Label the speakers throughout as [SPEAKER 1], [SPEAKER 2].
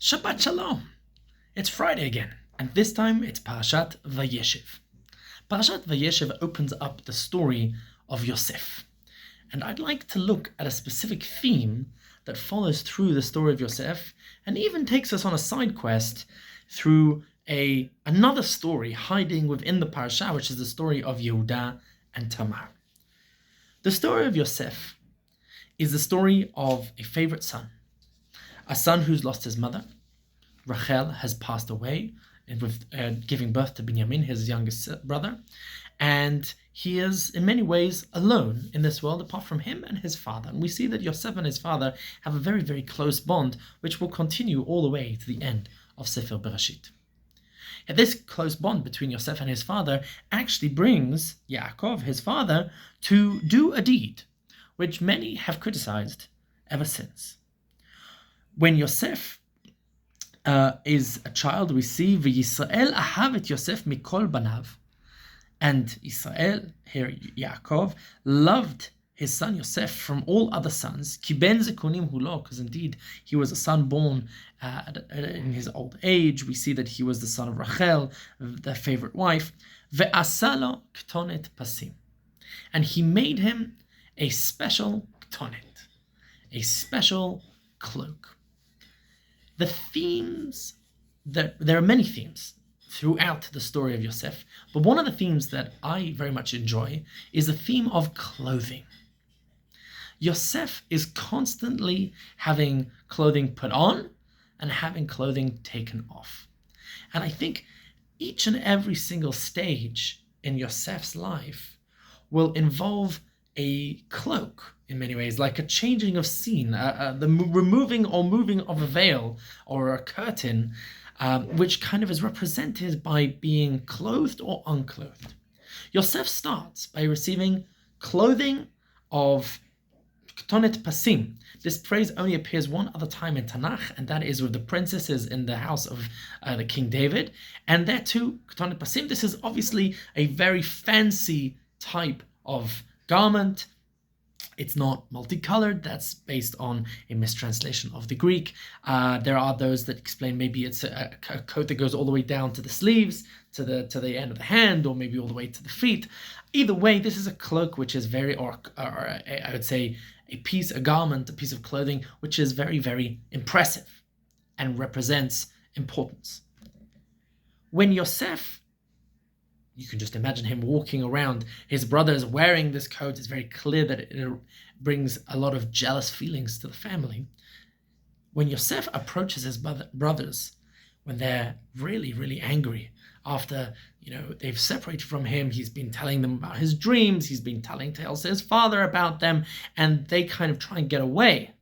[SPEAKER 1] Shabbat Shalom! It's Friday again, and this time it's Parashat Vayeshev. Parashat Vayeshev opens up the story of Yosef. And I'd like to look at a specific theme that follows through the story of Yosef and even takes us on a side quest through another story hiding within the parasha, which is the story of Yehuda and Tamar. The story of Yosef is the story of a favorite son, a son who's lost his mother. Rachel has passed away with giving birth to Binyamin, his youngest brother, and he is in many ways alone in this world apart from him and his father. And we see that Yosef and his father have a very, very close bond, which will continue all the way to the end of Sefer Bereshit. And this close bond between Yosef and his father actually brings Yaakov, his father, to do a deed which many have criticized ever since. When Yosef is a child, we see V'Yisrael ahav et Yosef mikol banav, and Israel, here Yaakov, loved his son Yosef from all other sons. Ki ben zekunim hulo, because indeed he was a son born in his old age. We see that he was the son of Rachel, their favorite wife. Ve'asalo ktonet pasim, and he made him a special ktonet, a special cloak. The themes, there are many themes throughout the story of Yosef, but one of the themes that I very much enjoy is the theme of clothing. Yosef is constantly having clothing put on and having clothing taken off. And I think each and every single stage in Yosef's life will involve a cloak in many ways, like a changing of scene, the removing or moving of a veil or a curtain, which kind of is represented by being clothed or unclothed. Yosef starts by receiving clothing of ktonet pasim. This phrase only appears one other time in Tanakh, and that is with the princesses in the house of the King David. And there too, ktonet pasim, this is obviously a very fancy type of garment. It's not multicolored. That's based on a mistranslation of the Greek. There are those that explain maybe it's a coat that goes all the way down to the sleeves, to the end of the hand, or maybe all the way to the feet. Either way, this is a cloak which is I would say a garment, a piece of clothing, which is very, very impressive and represents importance. When Yosef, you can just imagine him walking around, his brothers wearing this coat. It's very clear that it brings a lot of jealous feelings to the family. When Yosef approaches his brothers, when they're really, really angry, after they've separated from him, he's been telling them about his dreams, he's been telling tales to his father about them, and they kind of try and get away.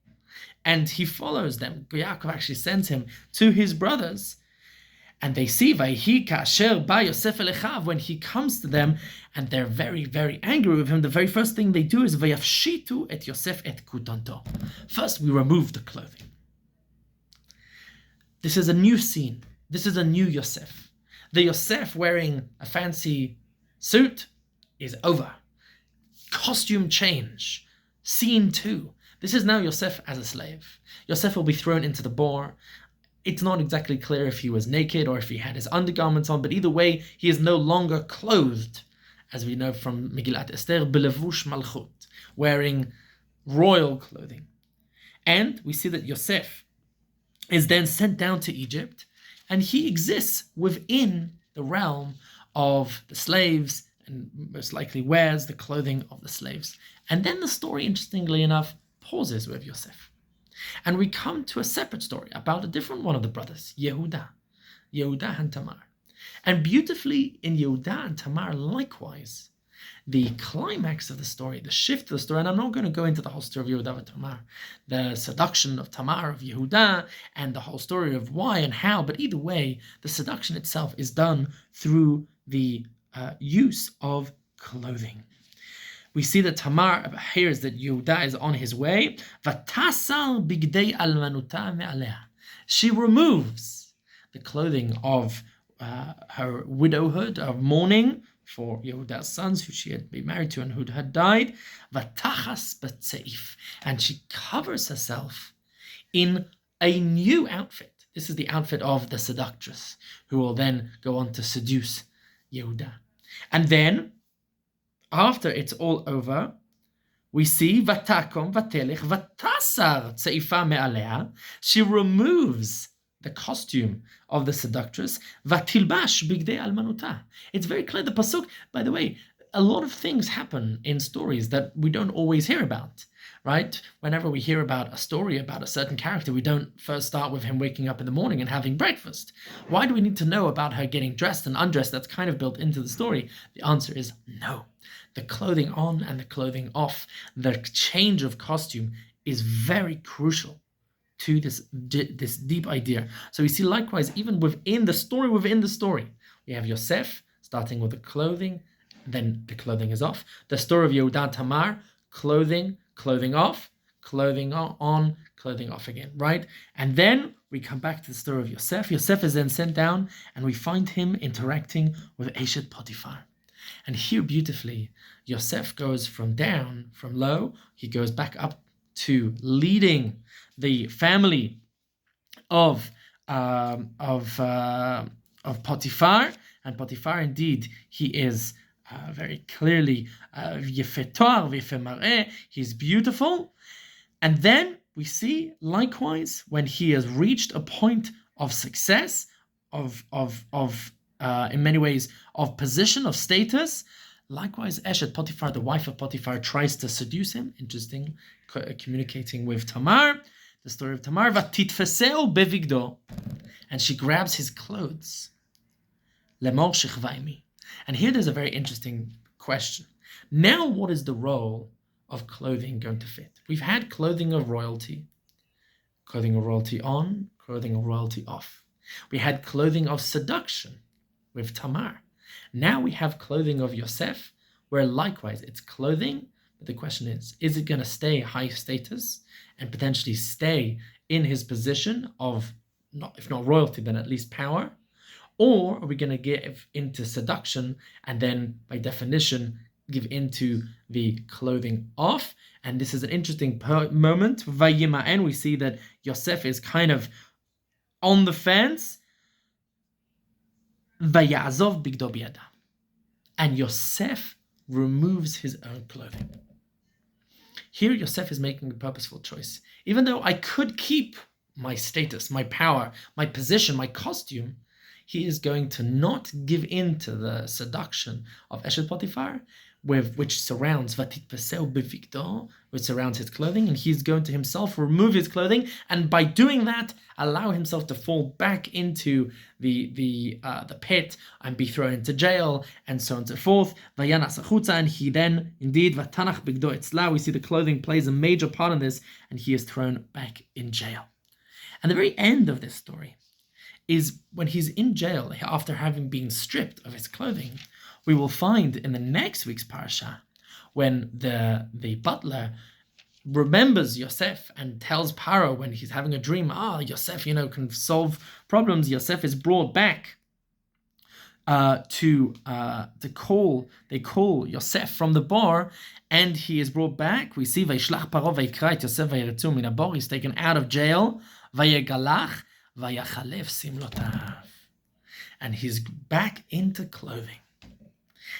[SPEAKER 1] And he follows them. Yaakov actually sends him to his brothers. And they see Vayhi kasher ba Yosef elechav, when he comes to them, and they're very, very angry with him. The very first thing they do is Vayafshitu et Yosef et kutanto. First, we remove the clothing. This is a new scene. This is a new Yosef. The Yosef wearing a fancy suit is over. Costume change. Scene 2. This is now Yosef as a slave. Yosef will be thrown into the boar. It's not exactly clear if he was naked or if he had his undergarments on, but either way, he is no longer clothed, as we know from Megillat Esther, belevush malchut, wearing royal clothing. And we see that Yosef is then sent down to Egypt, and he exists within the realm of the slaves, and most likely wears the clothing of the slaves. And then the story, interestingly enough, pauses with Yosef. And we come to a separate story about a different one of the brothers, Yehuda and Tamar. And beautifully in Yehuda and Tamar, likewise, the climax of the story, the shift of the story, and I'm not going to go into the whole story of Yehuda and Tamar, the seduction of Tamar, of Yehuda, and the whole story of why and how, but either way, the seduction itself is done through the use of clothing. We see that Tamar hears that Yehuda is on his way. Vatasal bigdei almanuta me'alea. She removes the clothing of her widowhood, of mourning for Yehuda's sons, who she had been married to and who had died. Vatachas b'tseif. And she covers herself in a new outfit. This is the outfit of the seductress, who will then go on to seduce Yehuda. And then, after it's all over, we see Vatakom Vatelech Vatasar Tseifa Me'alea. She removes the costume of the seductress. Vatilbash Bigdei Almanuta. It's very clear. The pasuk, by the way, a lot of things happen in stories that we don't always hear about, right? Whenever we hear about a story about a certain character, we don't first start with him waking up in the morning and having breakfast. Why do we need to know about her getting dressed and undressed? That's kind of built into the story. The answer is no. The clothing on and the clothing off, the change of costume is very crucial to this deep idea. So we see likewise, even within the story, we have Yosef starting with the clothing, then the clothing is off. The story of Yehuda Tamar, clothing off, clothing on, clothing off again, right? And then we come back to the story of Yosef. Yosef is then sent down, and we find him interacting with Eshet Potiphar. And here beautifully, Yosef goes from low, he goes back up to leading the family of Potiphar. And Potiphar, indeed, he is very clearly Yefeh Toar, Yefeh Mar'eh. He's beautiful. And then we see, likewise, when he has reached a point of success, in many ways, of position, of status, likewise, Eshet Potiphar, the wife of Potiphar, tries to seduce him. Interesting, communicating with Tamar. The story of Tamar, Vatitfeseo bevigdo, and she grabs his clothes. Lemor shechvaimi. And here there's a very interesting question. Now, what is the role of clothing going to fit? We've had clothing of royalty on, clothing of royalty off. We had clothing of seduction with Tamar. Now we have clothing of Yosef, where likewise it's clothing, but the question is it going to stay high status and potentially stay in his position of, if not royalty, then at least power? Or are we going to give into seduction and then, by definition, give into the clothing off? And this is an interesting moment. Vayima'en, we see that Yosef is kind of on the fence. Vayazov bigdo biyada. And Yosef removes his own clothing. Here, Yosef is making a purposeful choice. Even though I could keep my status, my power, my position, my costume, he is going to not give in to the seduction of Eshet Potiphar, which surrounds Vatitpeseu bevigdo, which surrounds his clothing, and he's going to himself remove his clothing, and by doing that, allow himself to fall back into the pit and be thrown into jail, and so on and so forth. Vayanas achutza, and he then, indeed, Vatanach bigdo etzla, we see the clothing plays a major part in this, and he is thrown back in jail. And the very end of this story is when he's in jail after having been stripped of his clothing. We will find in the next week's parasha, when the butler remembers Yosef and tells Paro when he's having a dream, Yosef, can solve problems. Yosef is brought back they call Yosef from the bar, and he is brought back. We see Vaishlach Paro Vaikra et Yosef Vayeretzu min habar. He's taken out of jail. Vayegalach Vayachalev simlotav, and he's back into clothing.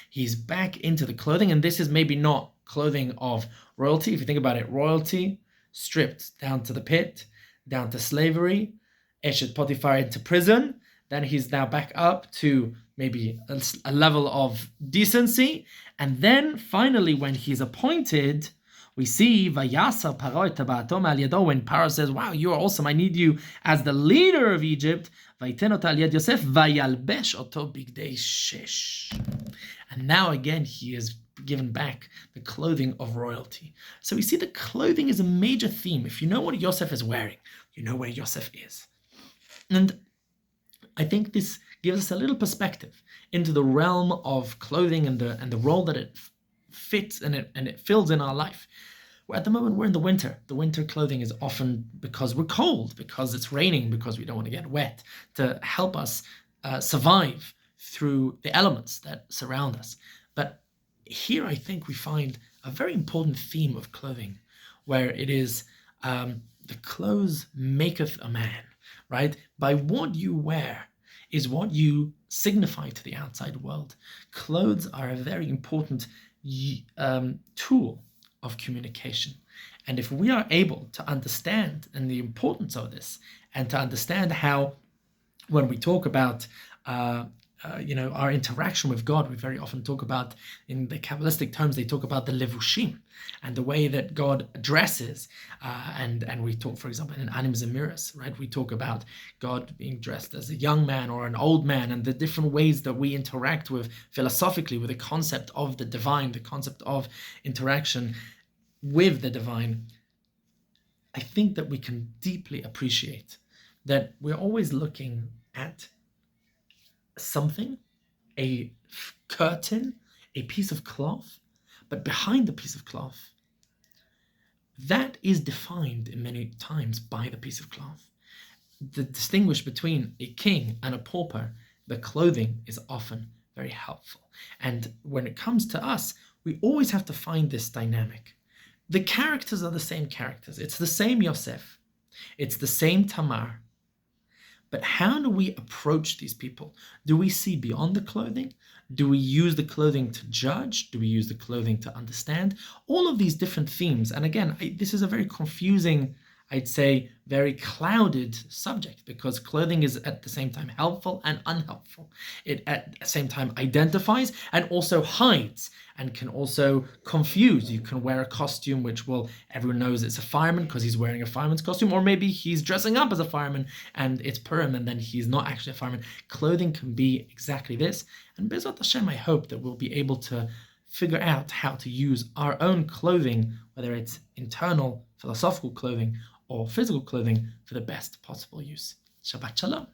[SPEAKER 1] He's back into the clothing, and this is maybe not clothing of royalty. If you think about it, royalty stripped down to the pit, down to slavery, Eshet Potiphar into prison. Then he's now back up to maybe a level of decency. And then finally, when he's appointed, we see Vayasa Paro et tabatom al yado, when Paro says, wow, you are awesome, I need you as the leader of Egypt. Vayten ota al yad Yosef vayalbesh oto bigdei shesh. And now again, he is given back the clothing of royalty. So we see the clothing is a major theme. If you know what Yosef is wearing, you know where Yosef is. And I think this gives us a little perspective into the realm of clothing and the role that it fits and it fills in our life. At the moment, we're in the winter. The winter clothing is often because we're cold, because it's raining, because we don't want to get wet, to help us survive through the elements that surround us. But here I think we find a very important theme of clothing, where it is the clothes maketh a man. right? By what you wear is what you signify to the outside world. Clothes are a very important tool of communication. And if we are able to understand and the importance of this, and to understand how, when we talk about our interaction with God, we very often talk about, in the Kabbalistic terms, they talk about the levushim and the way that God addresses, and we talk, for example, in Anim Zemiras, right? We talk about God being dressed as a young man or an old man, and the different ways that we interact with philosophically with the concept of the divine, the concept of interaction with the divine. I think that we can deeply appreciate that we're always looking at something, a curtain, a piece of cloth, but behind the piece of cloth, that is defined many times by the piece of cloth. The distinguish between a king and a pauper, the clothing is often very helpful. And when it comes to us, we always have to find this dynamic. The characters are the same characters. It's the same Yosef. It's the same Tamar. But how do we approach these people? Do we see beyond the clothing? Do we use the clothing to judge? Do we use the clothing to understand? All of these different themes. And again, this is a very confusing, I'd say, very clouded subject, because clothing is at the same time helpful and unhelpful. It at the same time identifies and also hides, and can also confuse. You can wear a costume which, well, everyone knows it's a fireman because he's wearing a fireman's costume, or maybe he's dressing up as a fireman and it's Purim and then he's not actually a fireman. Clothing can be exactly this. And Bezrat Hashem, I hope that we'll be able to figure out how to use our own clothing, whether it's internal philosophical clothing or physical clothing, for the best possible use. Shabbat Shalom.